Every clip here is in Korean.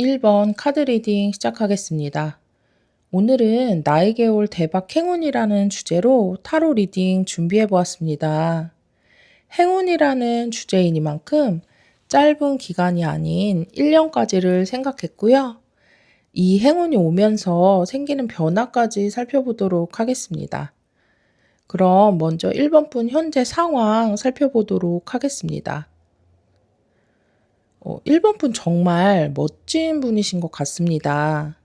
1번 카드 리딩 시작하겠습니다. 오늘은 나에게 올 대박 행운이라는 주제로 타로 리딩 준비해 보았습니다. 행운이라는 주제이니만큼 짧은 기간이 아닌 1년까지를 생각했고요. 이 행운이 오면서 생기는 변화까지 살펴보도록 하겠습니다. 그럼 먼저 1번 분 현재 상황 살펴보도록 하겠습니다. 1번 분 정말 멋진 분이신 것 같습니다.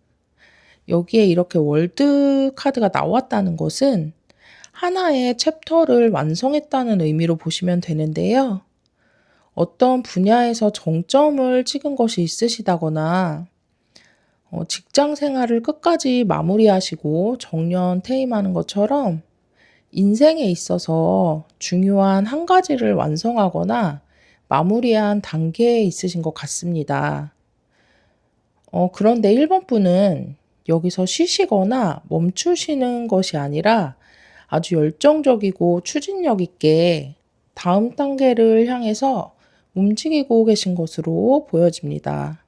여기에 이렇게 월드 카드가 나왔다는 것은 하나의 챕터를 완성했다는 의미로 보시면 되는데요. 어떤 분야에서 정점을 찍은 것이 있으시다거나 직장 생활을 끝까지 마무리하시고 정년 퇴임하는 것처럼 인생에 있어서 중요한 한 가지를 완성하거나 마무리한 단계에 있으신 것 같습니다. 그런데 1번 분은 여기서 쉬시거나 멈추시는 것이 아니라 아주 열정적이고 추진력 있게 다음 단계를 향해서 움직이고 계신 것으로 보여집니다.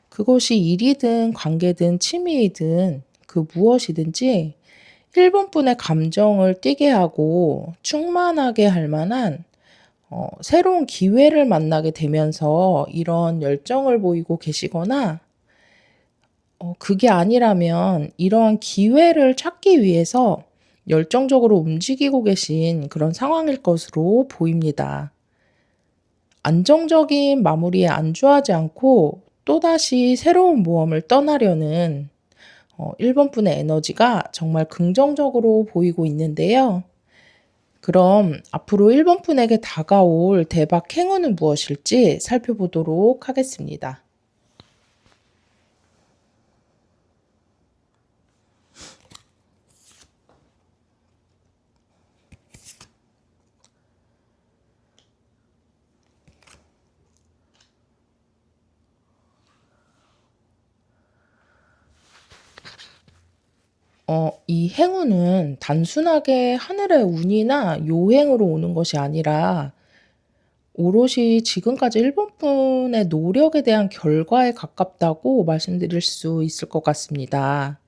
그것이 일이든 관계든 취미이든 그 무엇이든지 1번 분의 감정을 뛰게 하고 충만하게 할 만한 새로운 기회를 만나게 되면서 이런 열정을 보이고 계시거나 그게 아니라면 이러한 기회를 찾기 위해서 열정적으로 움직이고 계신 그런 상황일 것으로 보입니다. 안정적인 마무리에 안주하지 않고 또다시 새로운 모험을 떠나려는 1번 분의 에너지가 정말 긍정적으로 보이고 있는데요. 그럼 앞으로 1번 분에게 다가올 대박 행운은 무엇일지 살펴보도록 하겠습니다. 이 행운은 단순하게 하늘의 운이나 요행으로 오는 것이 아니라 오롯이 지금까지 1번 분의 노력에 대한 결과에 가깝다고 말씀드릴 수 있을 것 같습니다.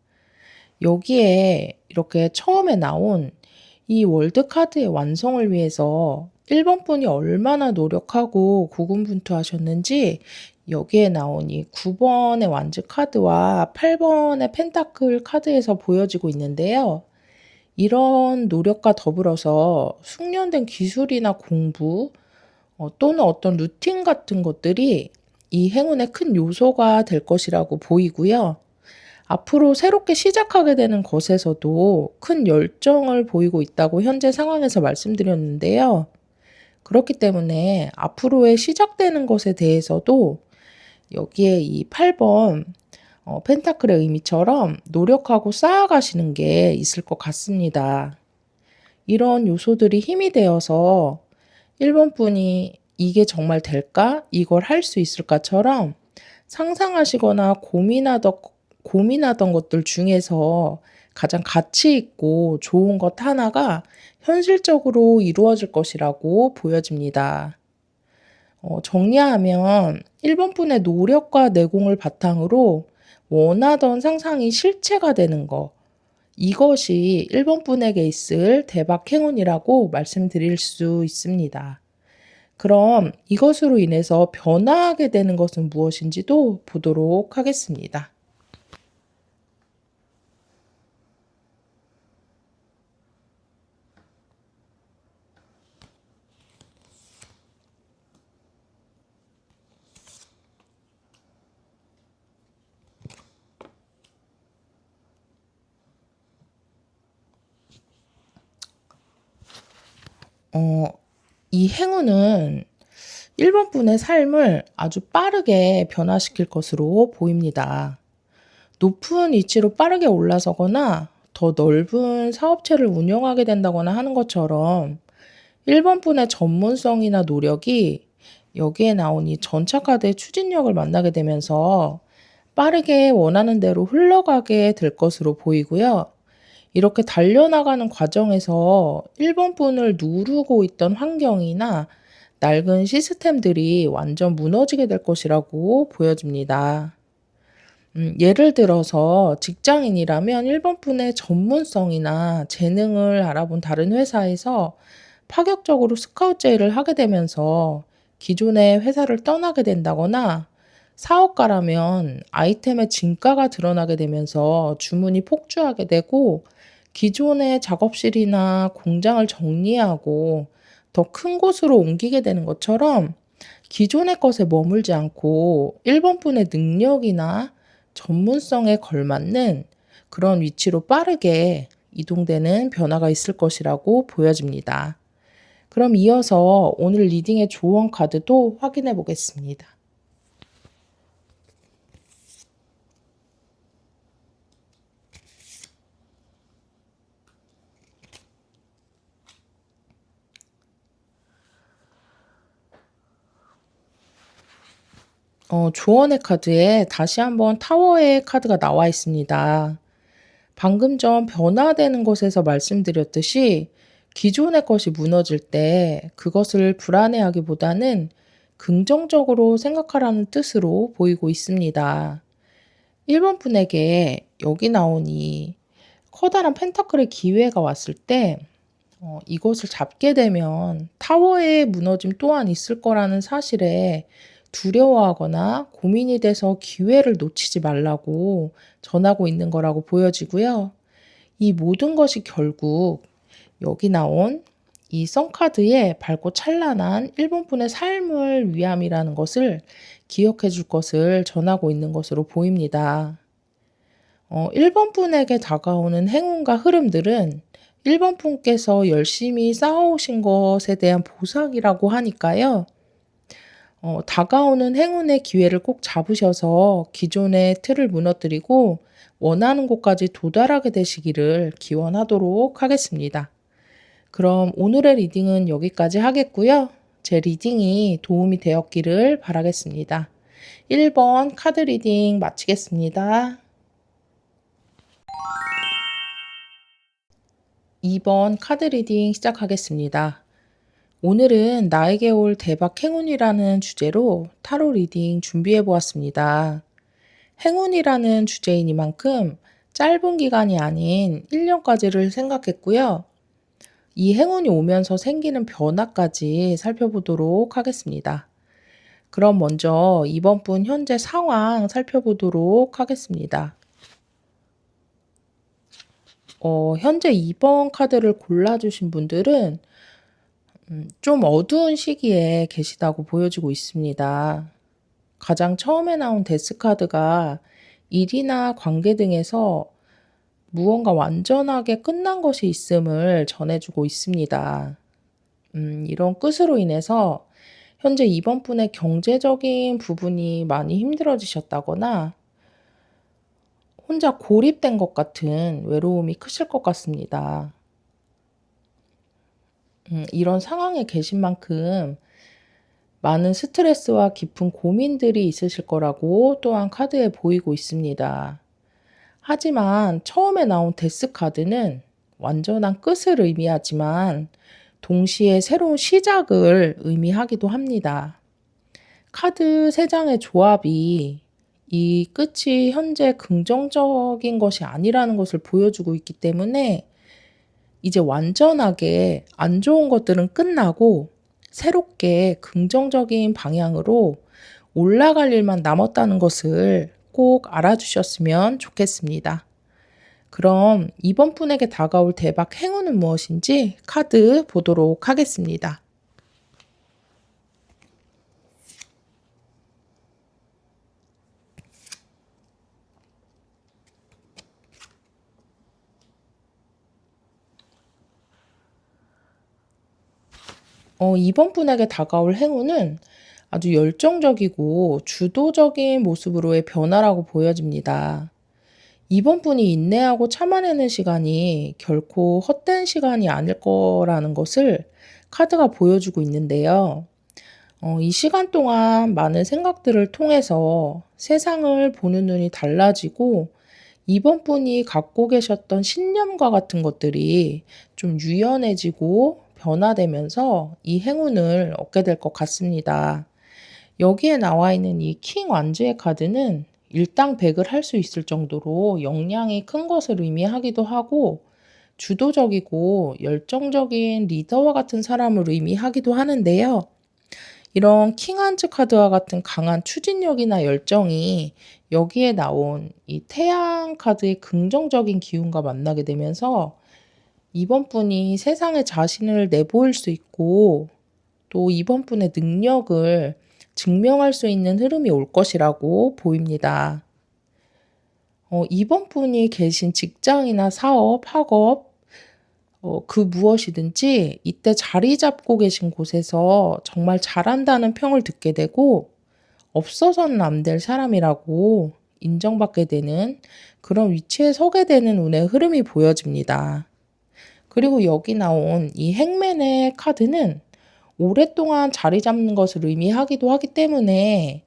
여기에 이렇게 처음에 나온 이 월드 카드의 완성을 위해서 1번 분이 얼마나 노력하고 고군분투하셨는지 여기에 나온 이 9번의 완즈 카드와 8번의 펜타클 카드에서 보여지고 있는데요. 이런 노력과 더불어서 숙련된 기술이나 공부 또는 어떤 루틴 같은 것들이 이 행운의 큰 요소가 될 것이라고 보이고요. 앞으로 새롭게 시작하게 되는 것에서도 큰 열정을 보이고 있다고 현재 상황에서 말씀드렸는데요. 그렇기 때문에 앞으로의 시작되는 것에 대해서도 여기에 이 8번 펜타클의 의미처럼 노력하고 쌓아가시는 게 있을 것 같습니다. 이런 요소들이 힘이 되어서 1번 분이 이게 정말 될까? 이걸 할 수 있을까?처럼 상상하시거나 고민하던 것들 중에서 가장 가치 있고 좋은 것 하나가 현실적으로 이루어질 것이라고 보여집니다. 정리하면 1번 분의 노력과 내공을 바탕으로 원하던 상상이 실체가 되는 것, 이것이 1번 분에게 있을 대박 행운이라고 말씀드릴 수 있습니다. 그럼 이것으로 인해서 변화하게 되는 것은 무엇인지도 보도록 하겠습니다. 이 행운은 1번 분의 삶을 아주 빠르게 변화시킬 것으로 보입니다. 높은 위치로 빠르게 올라서거나 더 넓은 사업체를 운영하게 된다거나 하는 것처럼 1번 분의 전문성이나 노력이 여기에 나온 이 전차 카드의 추진력을 만나게 되면서 빠르게 원하는 대로 흘러가게 될 것으로 보이고요. 이렇게 달려나가는 과정에서 1번 분을 누르고 있던 환경이나 낡은 시스템들이 완전 무너지게 될 것이라고 보여집니다. 예를 들어서 직장인이라면 1번 분의 전문성이나 재능을 알아본 다른 회사에서 파격적으로 스카우트 제의를 하게 되면서 기존의 회사를 떠나게 된다거나, 사업가라면 아이템의 진가가 드러나게 되면서 주문이 폭주하게 되고 기존의 작업실이나 공장을 정리하고 더 큰 곳으로 옮기게 되는 것처럼, 기존의 것에 머물지 않고 1번 분의 능력이나 전문성에 걸맞는 그런 위치로 빠르게 이동되는 변화가 있을 것이라고 보여집니다. 그럼 이어서 오늘 리딩의 조언 카드도 확인해 보겠습니다. 조언의 카드에 다시 한번 타워의 카드가 나와 있습니다. 방금 전 변화되는 것에서 말씀드렸듯이, 기존의 것이 무너질 때 그것을 불안해하기보다는 긍정적으로 생각하라는 뜻으로 보이고 있습니다. 1번 분에게 여기 나온 이 커다란 펜타클의 기회가 왔을 때, 이것을 잡게 되면 타워의 무너짐 또한 있을 거라는 사실에 두려워하거나 고민이 돼서 기회를 놓치지 말라고 전하고 있는 거라고 보여지고요. 이 모든 것이 결국 여기 나온 이 썬카드의 밝고 찬란한 1번 분의 삶을 위함이라는 것을 기억해 줄 것을 전하고 있는 것으로 보입니다. 1번 분에게 다가오는 행운과 흐름들은 1번 분께서 열심히 쌓아오신 것에 대한 보상이라고 하니까요. 다가오는 행운의 기회를 꼭 잡으셔서 기존의 틀을 무너뜨리고 원하는 곳까지 도달하게 되시기를 기원하도록 하겠습니다. 그럼 오늘의 리딩은 여기까지 하겠고요. 제 리딩이 도움이 되었기를 바라겠습니다. 1번 카드 리딩 마치겠습니다. 2번 카드 리딩 시작하겠습니다. 오늘은 나에게 올 대박 행운이라는 주제로 타로 리딩 준비해 보았습니다. 행운이라는 주제이니만큼 짧은 기간이 아닌 1년까지를 생각했고요. 이 행운이 오면서 생기는 변화까지 살펴보도록 하겠습니다. 그럼 먼저 이번 분 현재 상황 살펴보도록 하겠습니다. 현재 2번 카드를 골라주신 분들은 좀 어두운 시기에 계시다고 보여지고 있습니다. 가장 처음에 나온 데스 카드가 일이나 관계 등에서 무언가 완전하게 끝난 것이 있음을 전해주고 있습니다. 이런 끝으로 인해서 현재 이번 분의 경제적인 부분이 많이 힘들어지셨다거나 혼자 고립된 것 같은 외로움이 크실 것 같습니다. 이런 상황에 계신 만큼 많은 스트레스와 깊은 고민들이 있으실 거라고 또한 카드에 보이고 있습니다. 하지만 처음에 나온 데스 카드는 완전한 끝을 의미하지만 동시에 새로운 시작을 의미하기도 합니다. 카드 3장의 조합이 이 끝이 현재 긍정적인 것이 아니라는 것을 보여주고 있기 때문에 이제 완전하게 안 좋은 것들은 끝나고 새롭게 긍정적인 방향으로 올라갈 일만 남았다는 것을 꼭 알아주셨으면 좋겠습니다. 그럼 이번 분에게 다가올 대박 행운은 무엇인지 카드 보도록 하겠습니다. 이번 분에게 다가올 행운은 아주 열정적이고 주도적인 모습으로의 변화라고 보여집니다. 이번 분이 인내하고 참아내는 시간이 결코 헛된 시간이 아닐 거라는 것을 카드가 보여주고 있는데요. 이 시간 동안 많은 생각들을 통해서 세상을 보는 눈이 달라지고 이번 분이 갖고 계셨던 신념과 같은 것들이 좀 유연해지고 변화되면서 이 행운을 얻게 될 것 같습니다. 여기에 나와 있는 이 킹 완즈의 카드는 일당백을 할 수 있을 정도로 역량이 큰 것을 의미하기도 하고 주도적이고 열정적인 리더와 같은 사람을 의미하기도 하는데요. 이런 킹한즈 카드와 같은 강한 추진력이나 열정이 여기에 나온 이 태양 카드의 긍정적인 기운과 만나게 되면서 이번 분이 세상에 자신을 내보일 수 있고 또 이번 분의 능력을 증명할 수 있는 흐름이 올 것이라고 보입니다. 이번 분이 계신 직장이나 사업, 학업, 그 무엇이든지 이때 자리 잡고 계신 곳에서 정말 잘한다는 평을 듣게 되고 없어서는 안 될 사람이라고 인정받게 되는 그런 위치에 서게 되는 운의 흐름이 보여집니다. 그리고 여기 나온 이 행맨의 카드는 오랫동안 자리 잡는 것을 의미하기도 하기 때문에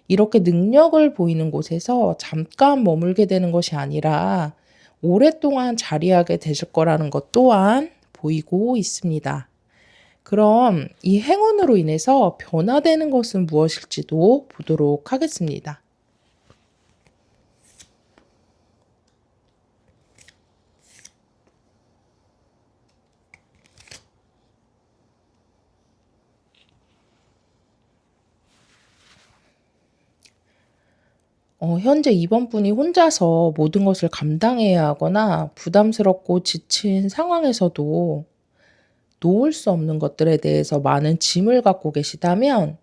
이렇게 능력을 보이는 곳에서 잠깐 머물게 되는 것이 아니라 오랫동안 자리하게 되실 거라는 것 또한 보이고 있습니다. 그럼 이 행운으로 인해서 변화되는 것은 무엇일지도 보도록 하겠습니다. 현재 이번 분이 혼자서 모든 것을 감당해야 하거나 부담스럽고 지친 상황에서도 놓을 수 없는 것들에 대해서 많은 짐을 갖고 계시다면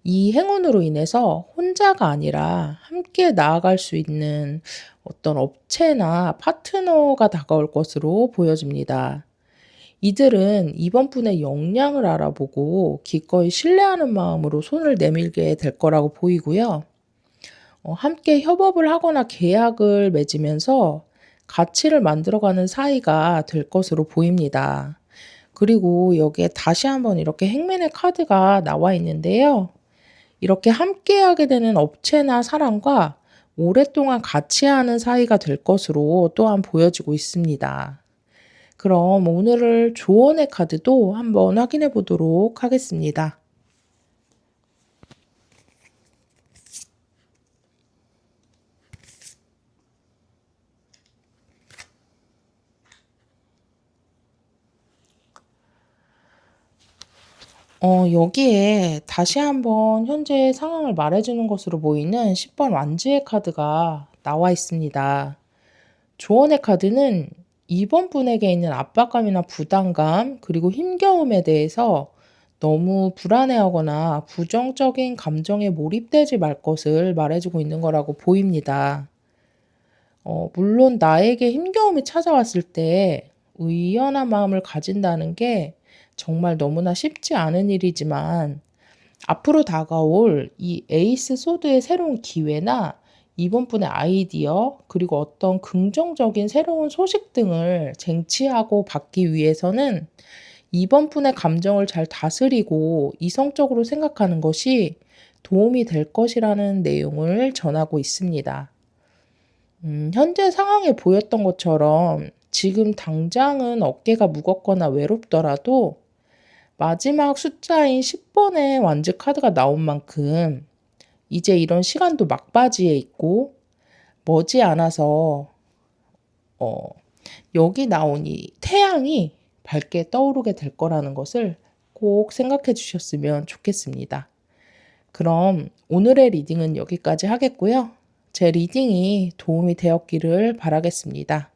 이 행운으로 인해서 혼자가 아니라 함께 나아갈 수 있는 어떤 업체나 파트너가 다가올 것으로 보여집니다. 이들은 이번 분의 역량을 알아보고 기꺼이 신뢰하는 마음으로 손을 내밀게 될 거라고 보이고요. 함께 협업을 하거나 계약을 맺으면서 가치를 만들어가는 사이가 될 것으로 보입니다. 그리고 여기에 다시 한번 이렇게 행맨의 카드가 나와 있는데요. 이렇게 함께하게 되는 업체나 사람과 오랫동안 같이 하는 사이가 될 것으로 또한 보여지고 있습니다. 그럼 오늘을 조언의 카드도 한번 확인해 보도록 하겠습니다. 여기에 다시 한번 현재 상황을 말해주는 것으로 보이는 10번 완주의 카드가 나와 있습니다. 조언의 카드는 이번 분에게 있는 압박감이나 부담감, 그리고 힘겨움에 대해서 너무 불안해하거나 부정적인 감정에 몰입되지 말 것을 말해주고 있는 거라고 보입니다. 물론 나에게 힘겨움이 찾아왔을 때 의연한 마음을 가진다는 게 정말 너무나 쉽지 않은 일이지만 앞으로 다가올 이 에이스 소드의 새로운 기회나 이번 분의 아이디어 그리고 어떤 긍정적인 새로운 소식 등을 쟁취하고 받기 위해서는 이번 분의 감정을 잘 다스리고 이성적으로 생각하는 것이 도움이 될 것이라는 내용을 전하고 있습니다. 현재 상황에 보였던 것처럼 지금 당장은 어깨가 무겁거나 외롭더라도 마지막 숫자인 10번의 완즈 카드가 나온 만큼 이제 이런 시간도 막바지에 있고 머지않아서 여기 나온 이 태양이 밝게 떠오르게 될 거라는 것을 꼭 생각해 주셨으면 좋겠습니다. 그럼 오늘의 리딩은 여기까지 하겠고요. 제 리딩이 도움이 되었기를 바라겠습니다.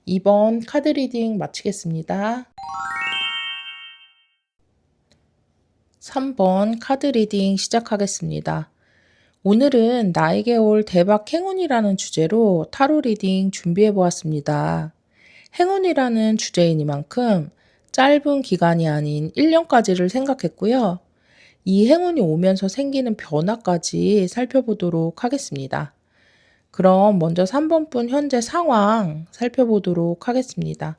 이번 카드 리딩 마치겠습니다. 3번 카드 리딩 시작하겠습니다. 오늘은 나에게 올 대박 행운이라는 주제로 타로 리딩 준비해 보았습니다. 행운이라는 주제이니만큼 짧은 기간이 아닌 1년까지를 생각했고요. 이 행운이 오면서 생기는 변화까지 살펴보도록 하겠습니다. 그럼 먼저 3번 분 현재 상황 살펴보도록 하겠습니다.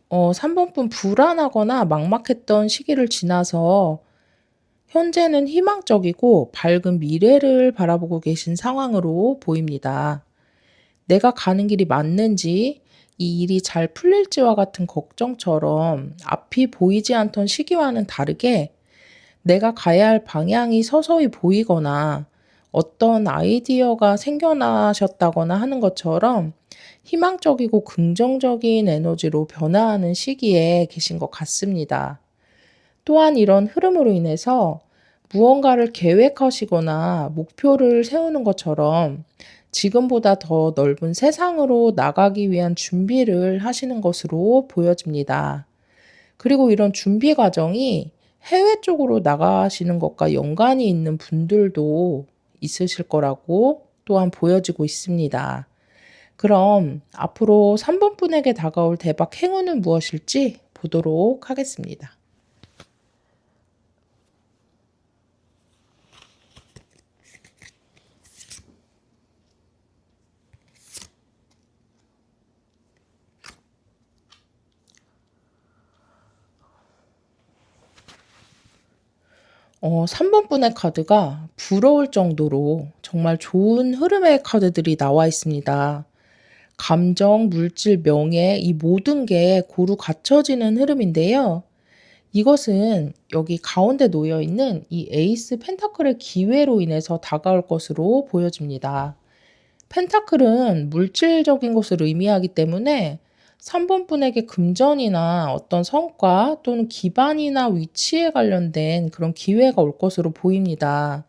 3번 분 불안하거나 막막했던 시기를 지나서 현재는 희망적이고 밝은 미래를 바라보고 계신 상황으로 보입니다. 내가 가는 길이 맞는지, 이 일이 잘 풀릴지와 같은 걱정처럼 앞이 보이지 않던 시기와는 다르게 내가 가야 할 방향이 서서히 보이거나 어떤 아이디어가 생겨나셨다거나 하는 것처럼 희망적이고 긍정적인 에너지로 변화하는 시기에 계신 것 같습니다. 또한 이런 흐름으로 인해서 무언가를 계획하시거나 목표를 세우는 것처럼 지금보다 더 넓은 세상으로 나가기 위한 준비를 하시는 것으로 보여집니다. 그리고 이런 준비 과정이 해외 쪽으로 나가시는 것과 연관이 있는 분들도 있으실 거라고 또한 보여지고 있습니다. 그럼 앞으로 3번 분에게 다가올 대박 행운은 무엇일지 보도록 하겠습니다. 3번 분의 카드가 부러울 정도로 정말 좋은 흐름의 카드들이 나와 있습니다. 감정, 물질, 명예 이 모든 게 고루 갖춰지는 흐름인데요. 이것은 여기 가운데 놓여 있는 이 에이스 펜타클의 기회로 인해서 다가올 것으로 보여집니다. 펜타클은 물질적인 것을 의미하기 때문에 3번 분에게 금전이나 어떤 성과 또는 기반이나 위치에 관련된 그런 기회가 올 것으로 보입니다.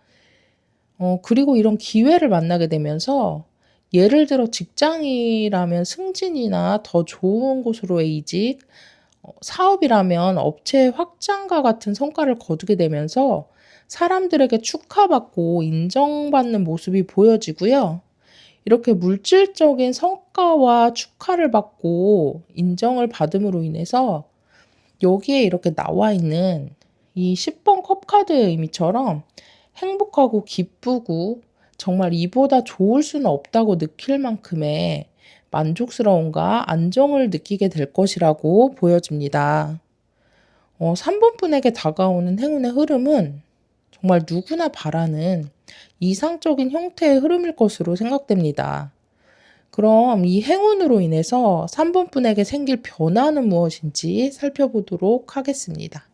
그리고 이런 기회를 만나게 되면서 예를 들어 직장이라면 승진이나 더 좋은 곳으로의 이직, 사업이라면 업체 확장과 같은 성과를 거두게 되면서 사람들에게 축하받고 인정받는 모습이 보여지고요. 이렇게 물질적인 성과와 축하를 받고 인정을 받음으로 인해서 여기에 이렇게 나와 있는 이 10번 컵 카드의 의미처럼 행복하고 기쁘고 정말 이보다 좋을 수는 없다고 느낄 만큼의 만족스러움과 안정을 느끼게 될 것이라고 보여집니다. 3번 분에게 다가오는 행운의 흐름은 정말 누구나 바라는 이상적인 형태의 흐름일 것으로 생각됩니다. 그럼 이 행운으로 인해서 3번 분에게 생길 변화는 무엇인지 살펴보도록 하겠습니다.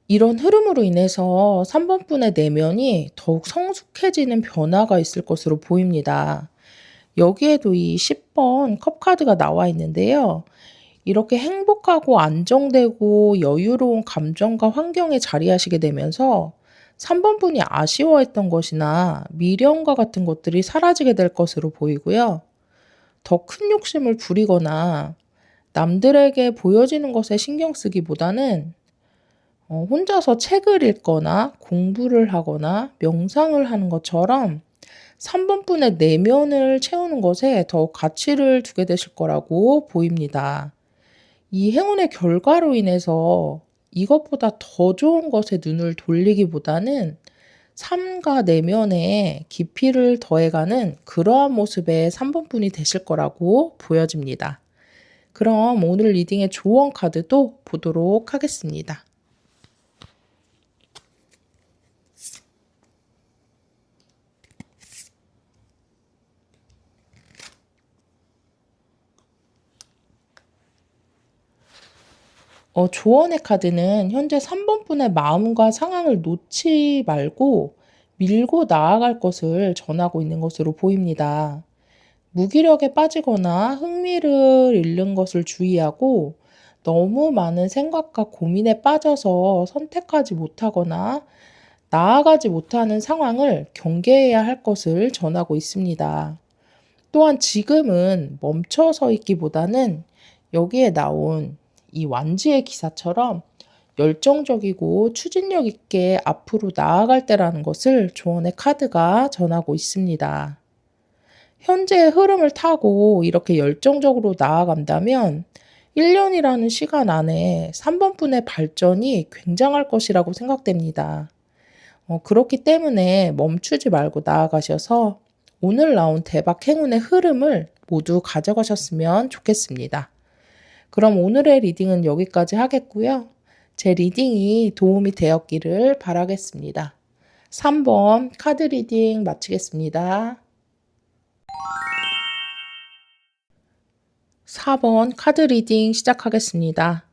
이런 흐름으로 인해서 3번 분의 내면이 더욱 성숙해지는 변화가 있을 것으로 보입니다. 여기에도 이 10번 컵 카드가 나와 있는데요. 이렇게 행복하고 안정되고 여유로운 감정과 환경에 자리하시게 되면서 3번 분이 아쉬워했던 것이나 미련과 같은 것들이 사라지게 될 것으로 보이고요. 더 큰 욕심을 부리거나 남들에게 보여지는 것에 신경 쓰기보다는 혼자서 책을 읽거나 공부를 하거나 명상을 하는 것처럼 3번 분의 내면을 채우는 것에 더 가치를 두게 되실 거라고 보입니다. 이 행운의 결과로 인해서 이것보다 더 좋은 것에 눈을 돌리기보다는 삶과 내면에 깊이를 더해가는 그러한 모습의 3번 분이 되실 거라고 보여집니다. 그럼 오늘 리딩의 조언 카드도 보도록 하겠습니다. 조언의 카드는 현재 3번 분의 마음과 상황을 놓지 말고 밀고 나아갈 것을 전하고 있는 것으로 보입니다. 무기력에 빠지거나 흥미를 잃는 것을 주의하고 너무 많은 생각과 고민에 빠져서 선택하지 못하거나 나아가지 못하는 상황을 경계해야 할 것을 전하고 있습니다. 또한 지금은 멈춰서 있기보다는 여기에 나온 이 완지의 기사처럼 열정적이고 추진력 있게 앞으로 나아갈 때라는 것을 조언의 카드가 전하고 있습니다. 현재의 흐름을 타고 이렇게 열정적으로 나아간다면 1년이라는 시간 안에 3번 분의 발전이 굉장할 것이라고 생각됩니다. 그렇기 때문에 멈추지 말고 나아가셔서 오늘 나온 대박 행운의 흐름을 모두 가져가셨으면 좋겠습니다. 그럼 오늘의 리딩은 여기까지 하겠고요. 제 리딩이 도움이 되었기를 바라겠습니다. 3번 카드 리딩 마치겠습니다. 4번 카드 리딩 시작하겠습니다.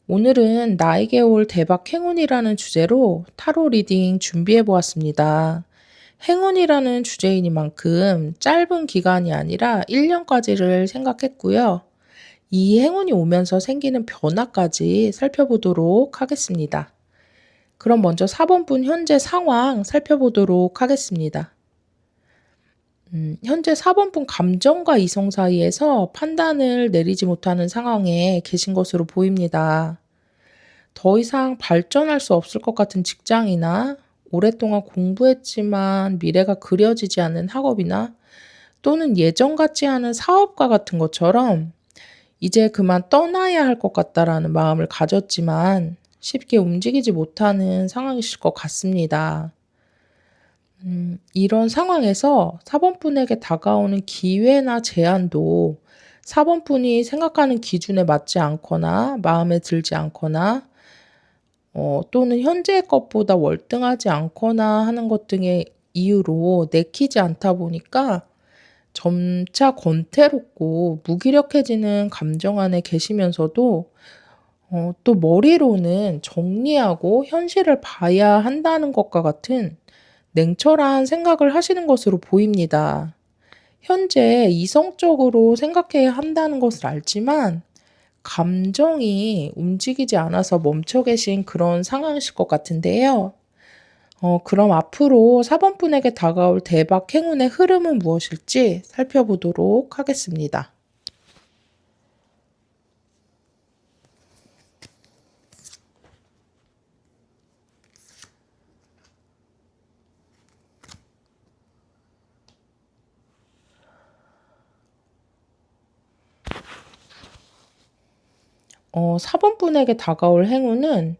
오늘은 나에게 올 대박 행운이라는 주제로 타로 리딩 준비해 보았습니다. 행운이라는 주제이니만큼 짧은 기간이 아니라 1년까지를 생각했고요. 이 행운이 오면서 생기는 변화까지 살펴보도록 하겠습니다. 그럼 먼저 4번분 현재 상황 살펴보도록 하겠습니다. 현재 4번분 감정과 이성 사이에서 판단을 내리지 못하는 상황에 계신 것으로 보입니다. 더 이상 발전할 수 없을 것 같은 직장이나 오랫동안 공부했지만 미래가 그려지지 않는 학업이나 또는 예전 같지 않은 사업과 같은 것처럼 이제 그만 떠나야 할 것 같다라는 마음을 가졌지만 쉽게 움직이지 못하는 상황이실 것 같습니다. 이런 상황에서 4번분에게 다가오는 기회나 제안도 4번분이 생각하는 기준에 맞지 않거나 마음에 들지 않거나 또는 현재의 것보다 월등하지 않거나 하는 것 등의 이유로 내키지 않다 보니까 점차 권태롭고 무기력해지는 감정 안에 계시면서도 또 머리로는 정리하고 현실을 봐야 한다는 것과 같은 냉철한 생각을 하시는 것으로 보입니다. 현재 이성적으로 생각해야 한다는 것을 알지만 감정이 움직이지 않아서 멈춰 계신 그런 상황이실 것 같은데요. 그럼 앞으로 4번분에게 다가올 대박 행운의 흐름은 무엇일지 살펴보도록 하겠습니다. 어 4번분에게 다가올 행운은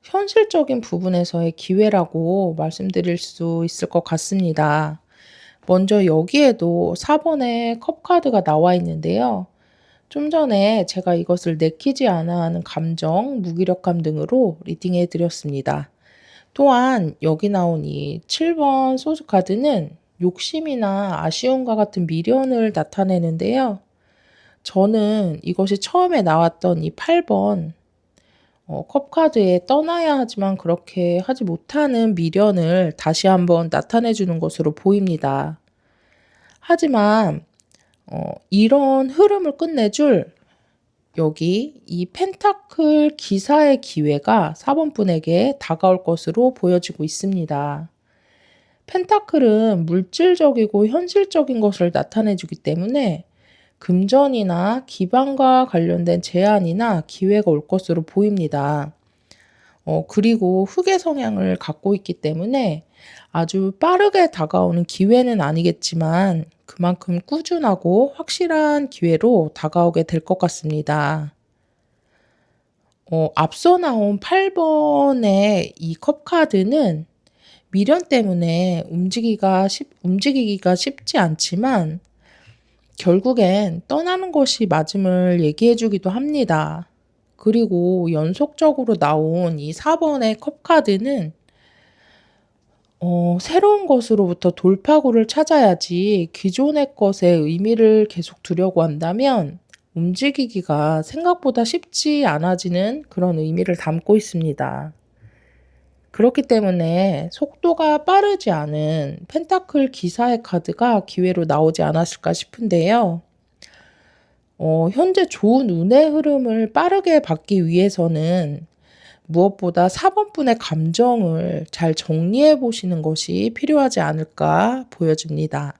현실적인 부분에서의 기회라고 말씀드릴 수 있을 것 같습니다. 먼저 여기에도 4번의 컵 카드가 나와 있는데요. 좀 전에 제가 이것을 내키지 않아 하는 감정, 무기력함 등으로 리딩해 드렸습니다. 또한 여기 나온 이 7번 소주 카드는 욕심이나 아쉬움과 같은 미련을 나타내는데요. 저는 이것이 처음에 나왔던 이 8번 컵카드에 떠나야 하지만 그렇게 하지 못하는 미련을 다시 한번 나타내 주는 것으로 보입니다. 하지만 이런 흐름을 끝내줄 여기 이 펜타클 기사의 기회가 4번분에게 다가올 것으로 보여지고 있습니다. 펜타클은 물질적이고 현실적인 것을 나타내 주기 때문에 금전이나 기반과 관련된 제안이나 기회가 올 것으로 보입니다. 그리고 흑의 성향을 갖고 있기 때문에 아주 빠르게 다가오는 기회는 아니겠지만 그만큼 꾸준하고 확실한 기회로 다가오게 될 것 같습니다. 앞서 나온 8번의 이 컵 카드는 미련 때문에 움직이기가 쉽지 않지만 결국엔 떠나는 것이 맞음을 얘기해 주기도 합니다. 그리고 연속적으로 나온 이 4번의 컵 카드는 새로운 것으로부터 돌파구를 찾아야지 기존의 것의 의미를 계속 두려고 한다면 움직이기가 생각보다 쉽지 않아지는 그런 의미를 담고 있습니다. 그렇기 때문에 속도가 빠르지 않은 펜타클 기사의 카드가 기회로 나오지 않았을까 싶은데요. 현재 좋은 운의 흐름을 빠르게 받기 위해서는 무엇보다 4번분의 감정을 잘 정리해 보시는 것이 필요하지 않을까 보여집니다.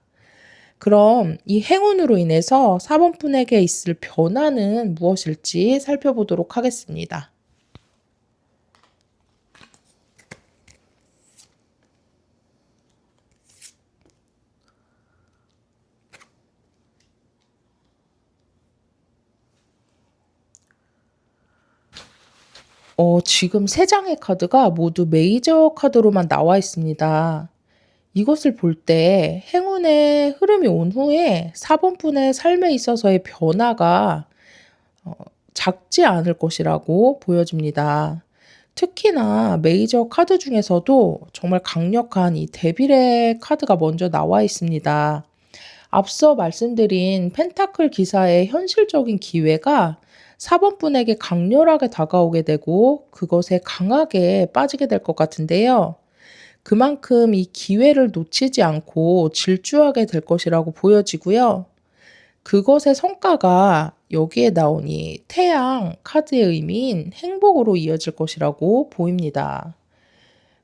그럼 이 행운으로 인해서 4번분에게 있을 변화는 무엇일지 살펴보도록 하겠습니다. 지금 3장의 카드가 모두 메이저 카드로만 나와 있습니다. 이것을 볼 때 행운의 흐름이 온 후에 4번분의 삶에 있어서의 변화가 작지 않을 것이라고 보여집니다. 특히나 메이저 카드 중에서도 정말 강력한 이 데빌의 카드가 먼저 나와 있습니다. 앞서 말씀드린 펜타클 기사의 현실적인 기회가 4번 분에게 강렬하게 다가오게 되고 그것에 강하게 빠지게 될 것 같은데요. 그만큼 이 기회를 놓치지 않고 질주하게 될 것이라고 보여지고요. 그것의 성과가 여기에 나온 이 태양 카드의 의미인 행복으로 이어질 것이라고 보입니다.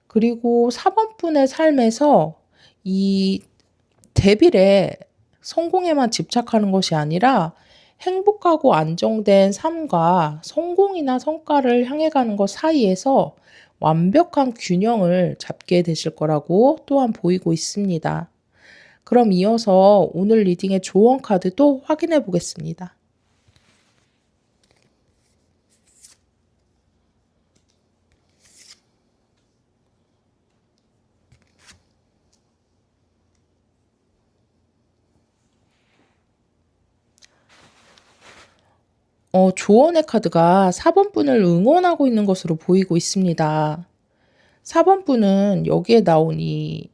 그리고 4번 분의 삶에서 이 데빌의 성공에만 집착하는 것이 아니라 행복하고 안정된 삶과 성공이나 성과를 향해 가는 것 사이에서 완벽한 균형을 잡게 되실 거라고 또한 보이고 있습니다. 그럼 이어서 오늘 리딩의 조언 카드도 확인해 보겠습니다. 조언의 카드가 4번 분을 응원하고 있는 것으로 보이고 있습니다. 4번 분은 여기에 나온 이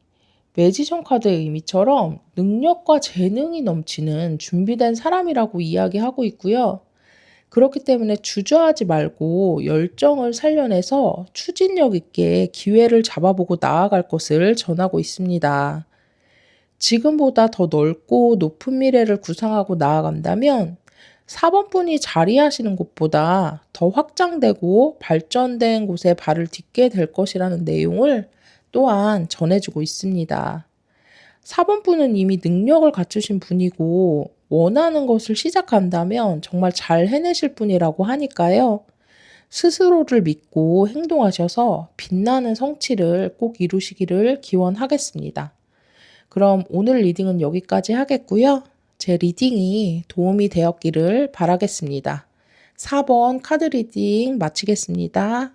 매지션 카드의 의미처럼 능력과 재능이 넘치는 준비된 사람이라고 이야기하고 있고요. 그렇기 때문에 주저하지 말고 열정을 살려내서 추진력 있게 기회를 잡아보고 나아갈 것을 전하고 있습니다. 지금보다 더 넓고 높은 미래를 구상하고 나아간다면 4번 분이 자리하시는 곳보다 더 확장되고 발전된 곳에 발을 딛게 될 것이라는 내용을 또한 전해주고 있습니다. 4번 분은 이미 능력을 갖추신 분이고 원하는 것을 시작한다면 정말 잘 해내실 분이라고 하니까요. 스스로를 믿고 행동하셔서 빛나는 성취를 꼭 이루시기를 기원하겠습니다. 그럼 오늘 리딩은 여기까지 하겠고요. 제 리딩이 도움이 되었기를 바라겠습니다. 4번 카드 리딩 마치겠습니다.